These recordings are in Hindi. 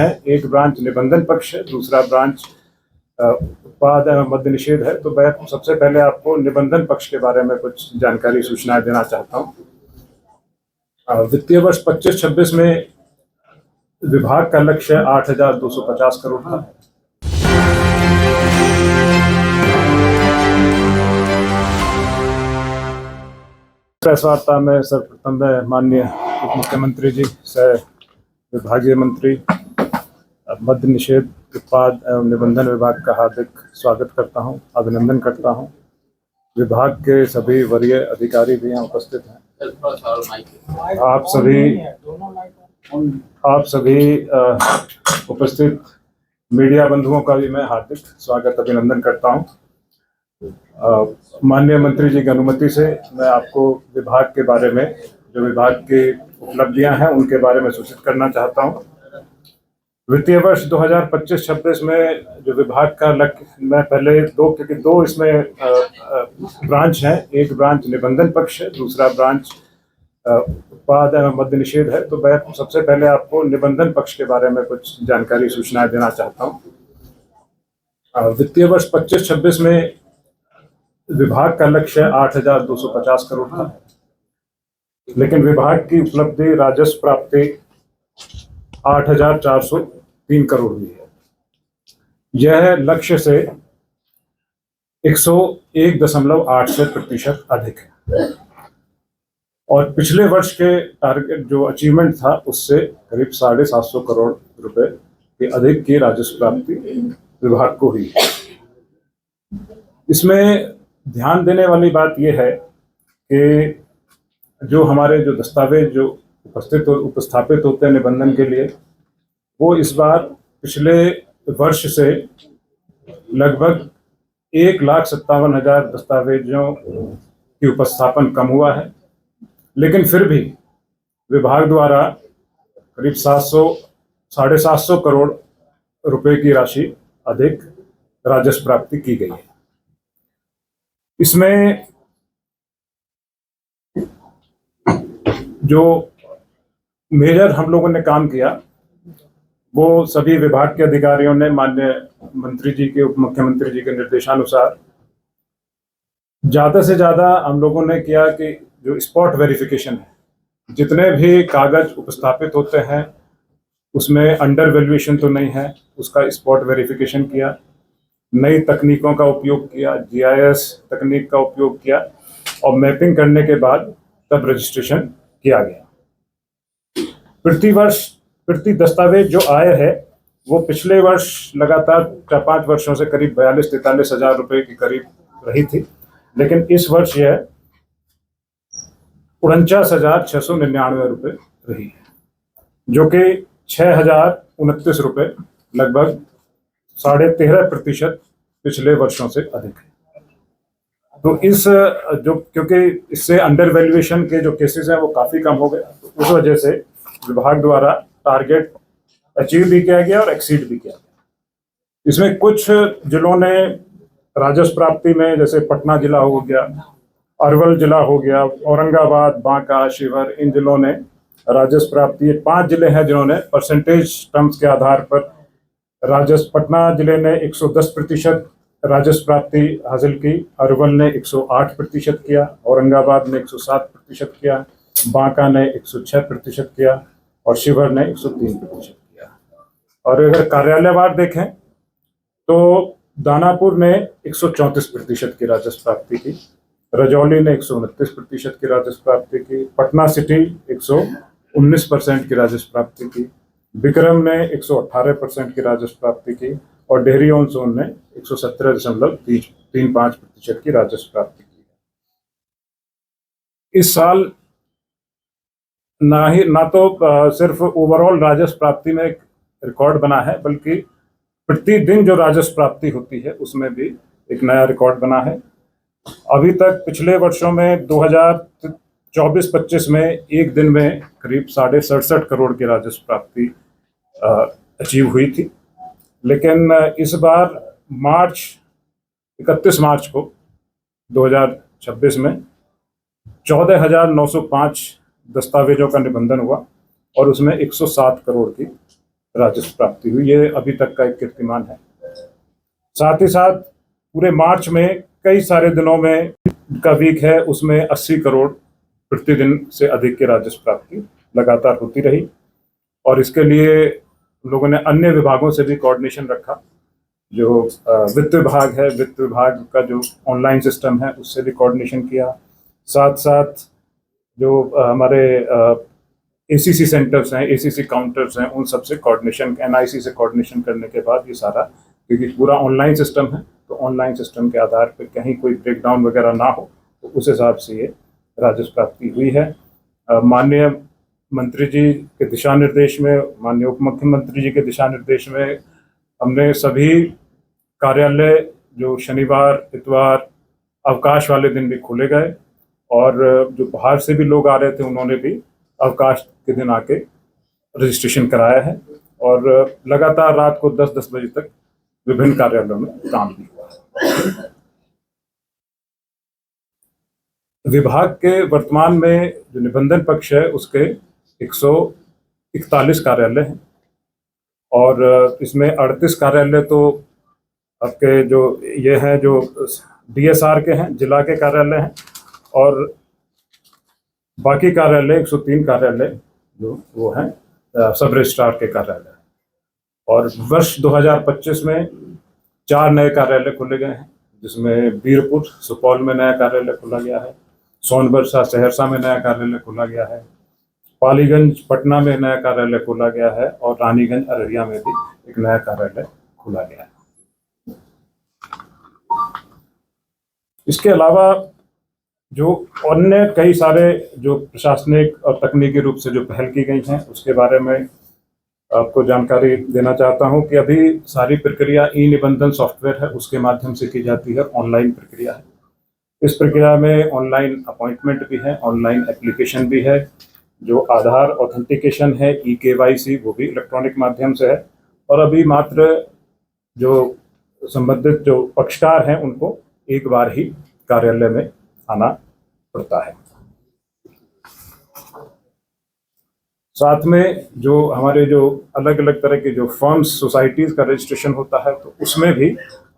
है। एक ब्रांच निबंधन पक्ष है, दूसरा ब्रांच उत्पाद एवं मद्य निषेध है। तो मैं सबसे पहले आपको निबंधन पक्ष के बारे में कुछ जानकारी सूचनाएं देना चाहता हूँ। वित्तीय वर्ष 25-26 में विभाग का लक्ष्य 8,250 करोड़ था। प्रेस वार्ता में सर्वप्रथम मैं माननीय उप मुख्यमंत्री जी से विभागीय मंत्री मद्य निषेध उत्पाद एवं निबंधन विभाग का हार्दिक स्वागत करता हूं, अभिनंदन करता हूं। विभाग के सभी वरीय अधिकारी भी यहाँ उपस्थित हैं। आप सभी उपस्थित मीडिया बंधुओं का भी मैं हार्दिक स्वागत अभिनंदन करता हूं। माननीय मंत्री जी की अनुमति से मैं आपको विभाग के बारे में, जो विभाग की उपलब्धियां हैं उनके बारे में सूचित करना चाहता हूं। वित्तीय वर्ष 2025-26 में जो विभाग का लक्ष्य, मैं पहले क्योंकि दो इसमें ब्रांच हैं। एक ब्रांच निबंधन पक्ष है, दूसरा ब्रांच उत्पाद एवं मद्य निषेध है। तो मैं सबसे पहले आपको निबंधन पक्ष के बारे में कुछ जानकारी सूचनाएं देना चाहता हूँ। वित्तीय वर्ष 25-26 में विभाग का लक्ष्य 8,250 करोड़ था, लेकिन विभाग की उपलब्धि राजस्व प्राप्ति 8,403 करोड़ हुई है। यह लक्ष्य से 101.86% अधिक है और पिछले वर्ष के टारगेट जो अचीवमेंट था उससे करीब 750 करोड़ रुपए के अधिक की राजस्व प्राप्ति विभाग को हुई। इसमें ध्यान देने वाली बात यह है कि जो हमारे जो दस्तावेज जो उपस्थापित होते हैं निबंधन के लिए, वो इस बार पिछले वर्ष से लगभग 1,57,000 दस्तावेजों की उपस्थापन कम हुआ है, लेकिन फिर भी विभाग द्वारा करीब 750 करोड़ रुपए की राशि अधिक राजस्व प्राप्ति की गई है। इसमें जो मेजर हम लोगों ने काम किया वो सभी विभाग के अधिकारियों ने माननीय मंत्री जी के, उप मुख्यमंत्री जी के निर्देशानुसार ज़्यादा से ज़्यादा हम लोगों ने किया कि जो स्पॉट वेरिफिकेशन है, जितने भी कागज उपस्थापित होते हैं उसमें अंडर वैल्यूएशन तो नहीं है, उसका स्पॉट वेरिफिकेशन किया। नई तकनीकों का उपयोग किया, GIS तकनीक का उपयोग किया और मैपिंग करने के बाद तब रजिस्ट्रेशन किया गया। प्रति दस्तावेज जो आय है वो पिछले वर्ष लगातार 4-5 वर्षों से करीब 42-43 हज़ार रुपए के करीब रही थी, लेकिन इस वर्ष यह 49,699 रुपए रही है, जो कि 6,029 रुपए, लगभग 13.5% पिछले वर्षों से अधिक है। तो क्योंकि इससे अंडर वैल्यूएशन के जो केसेस हैं वो काफ़ी कम हो गए, तो उस वजह से विभाग द्वारा टारगेट अचीव भी किया गया और एक्सीड भी किया गया। इसमें कुछ जिलों ने राजस्व प्राप्ति में, जैसे पटना जिला हो गया, अरवल जिला हो गया, औरंगाबाद, बांका, शिवहर, इन जिलों ने राजस्व प्राप्ति, 5 जिले हैं जिन्होंने परसेंटेज टर्म्स के आधार पर राजस्व, पटना जिले ने 110% राजस्व प्राप्ति हासिल की, अरवल ने 108% किया, औरंगाबाद ने 107% किया, बांका ने 106% किया और शिवहर ने 103% किया। और अगर कार्यालयवार देखें तो दानापुर ने 134% की राजस्व प्राप्ति की, रजौली ने 129% की राजस्व प्राप्ति की, पटना सिटी 119% की राजस्व प्राप्ति की, विक्रम ने 118% की राजस्व प्राप्ति की और डेहरी ऑन सोन ने 117.35% की राजस्व प्राप्ति की। इस साल ना तो सिर्फ ओवरऑल राजस्व प्राप्ति में एक रिकॉर्ड बना है, बल्कि प्रतिदिन जो राजस्व प्राप्ति होती है उसमें भी एक नया रिकॉर्ड बना है। अभी तक पिछले वर्षों में 2024-25 में एक दिन में करीब 67.5 करोड़ की राजस्व प्राप्ति अचीव हुई थी, लेकिन इस बार 31 मार्च को 2026 में 14,905 दस्तावेजों का निबंधन हुआ और उसमें 107 करोड़ की राजस्व प्राप्ति हुई। ये अभी तक का एक कीर्तिमान है। साथ ही साथ पूरे मार्च में कई सारे दिनों में का वीक है, उसमें 80 करोड़ प्रतिदिन से अधिक की राजस्व प्राप्ति लगातार होती रही। और इसके लिए लोगों ने अन्य विभागों से भी कोऑर्डिनेशन रखा। जो वित्त विभाग है, वित्त विभाग का जो ऑनलाइन सिस्टम है उससे भी कोऑर्डिनेशन किया। साथ साथ जो हमारे एसीसी सेंटर्स हैं, एसीसी काउंटर्स हैं, उन सब से कोऑर्डिनेशन, एनआईसी से कोऑर्डिनेशन करने के बाद ये सारा, क्योंकि पूरा ऑनलाइन सिस्टम है तो ऑनलाइन सिस्टम के आधार पर कहीं कोई ब्रेकडाउन वगैरह ना हो, तो उस हिसाब से ये राजस्व प्राप्ति हुई है। माननीय मंत्री जी के दिशा निर्देश में, माननीय उप मुख्यमंत्री जी के दिशा निर्देश में हमने सभी कार्यालय जो शनिवार, इतवार, अवकाश वाले दिन भी खोले गए, और जो बाहर से भी लोग आ रहे थे उन्होंने भी अवकाश के दिन आके रजिस्ट्रेशन कराया है। और लगातार रात को 10-10 बजे तक विभिन्न कार्यालयों में काम भी हुआ। विभाग के वर्तमान में जो निबंधन पक्ष है उसके 141 कार्यालय हैं, और इसमें 38 कार्यालय तो आपके जो ये हैं जो डीएसआर के हैं, जिला के कार्यालय हैं, और बाकी कार्यालय 103 कार्यालय जो वो हैं सब रजिस्ट्रार के कार्यालय। और वर्ष 2025 में 4 नए कार्यालय खोले गए हैं, जिसमें बीरपुर सुपौल में नया कार्यालय खोला गया है, सोनबरसा सहरसा में नया कार्यालय खोला गया है, पालीगंज पटना में नया कार्यालय खोला गया है, और रानीगंज अररिया में भी एक नया कार्यालय खोला गया है। इसके अलावा जो अन्य कई सारे जो प्रशासनिक और तकनीकी रूप से जो पहल की गई हैं उसके बारे में आपको जानकारी देना चाहता हूं कि अभी सारी प्रक्रिया ई निबंधन सॉफ्टवेयर है उसके माध्यम से की जाती है, ऑनलाइन प्रक्रिया है। इस प्रक्रिया में ऑनलाइन अपॉइंटमेंट भी है, ऑनलाइन एप्लीकेशन भी है, जो आधार ऑथेंटिकेशन है, ई-केवाईसी, वो भी इलेक्ट्रॉनिक माध्यम से है। और अभी मात्र जो संबंधित जो पक्षकार हैं उनको एक बार ही कार्यालय में आना पड़ता है। साथ में जो हमारे जो अलग अलग तरह के जो फर्म्स, सोसाइटीज़ का रजिस्ट्रेशन होता है तो उसमें भी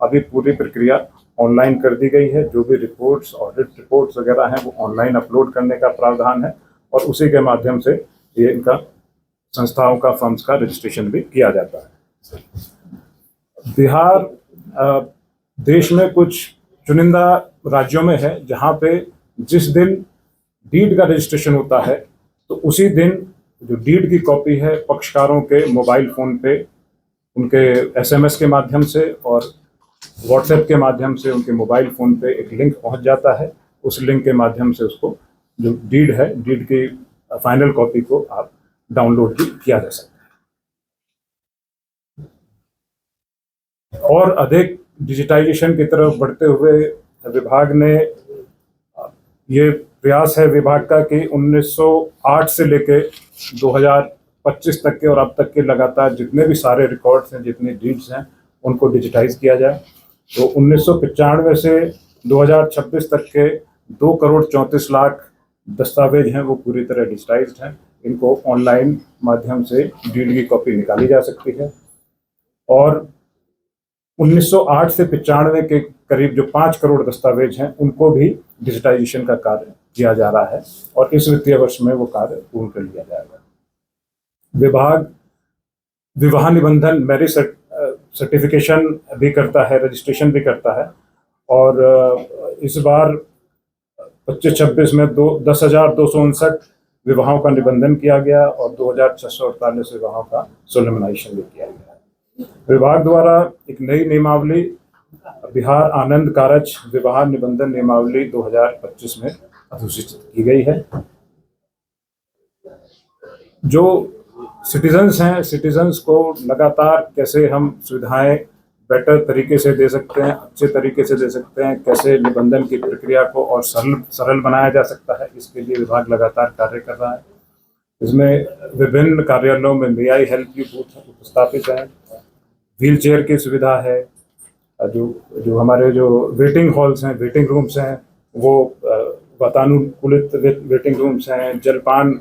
अभी पूरी प्रक्रिया ऑनलाइन कर दी गई है। जो भी रिपोर्ट्स, ऑडिट रिपोर्ट्स वगैरह हैं वो ऑनलाइन अपलोड करने का प्रावधान है, और उसी के माध्यम से ये इनका संस्थाओं का, फर्म्स का रजिस्ट्रेशन भी किया जाता है। बिहार देश में कुछ चुनिंदा राज्यों में है जहाँ पे जिस दिन डीड का रजिस्ट्रेशन होता है तो उसी दिन जो डीड की कॉपी है पक्षकारों के मोबाइल फ़ोन पे, उनके एसएमएस के माध्यम से और व्हाट्सएप के माध्यम से उनके मोबाइल फ़ोन पे एक लिंक पहुंच जाता है। उस लिंक के माध्यम से उसको जो डीड है, डीड की फाइनल कॉपी को आप डाउनलोड भी किया जा सकता है। और अधिक डिजिटाइजेशन की तरफ बढ़ते हुए विभाग ने, ये प्रयास है विभाग का कि 1908 से लेके 2025 तक के और अब तक के लगातार जितने भी सारे रिकॉर्ड्स हैं, जितने डीड्स हैं, उनको डिजिटाइज किया जाए। तो 1995 से 2026 तक के 2,34,00,000 दस्तावेज हैं वो पूरी तरह डिजिटाइज्ड हैं। इनको ऑनलाइन माध्यम से डीड की कॉपी निकाली जा सकती है। और 1908 से 95 के करीब जो 5 करोड़ दस्तावेज हैं उनको भी डिजिटाइजेशन का कार्य किया जा रहा है, और इस वित्तीय वर्ष में वो कार्य पूर्ण कर लिया जाएगा। विभाग विवाह निबंधन, मैरिज सर्टिफिकेशन भी करता है, रजिस्ट्रेशन भी करता है, और इस बार 25-26 में 10,259 विवाहों का निबंधन किया गया और 2,648 विवाहों का सोलेमनाइजेशन भी किया गया। विभाग द्वारा एक नई नियमावली, बिहार आनंद कारज विवाह निबंधन नियमावली 2025 में अधिसूचित की गई है। जो सिटीजन्स हैं, सिटीजन्स को लगातार कैसे हम सुविधाएं बेटर तरीके से दे सकते हैं, अच्छे तरीके से दे सकते हैं, कैसे निबंधन की प्रक्रिया को और सरल बनाया जा सकता है, इसके लिए विभाग लगातार कार्य कर रहा है। इसमें विभिन्न कार्यालयों में मेआई हेल्प की बूथ स्थापित है, व्हील चेयर की सुविधा है, जो हमारे जो वेटिंग हॉल्स हैं, वेटिंग रूम्स हैं, वो वातानुकूलित वेटिंग रूम्स हैं, जलपान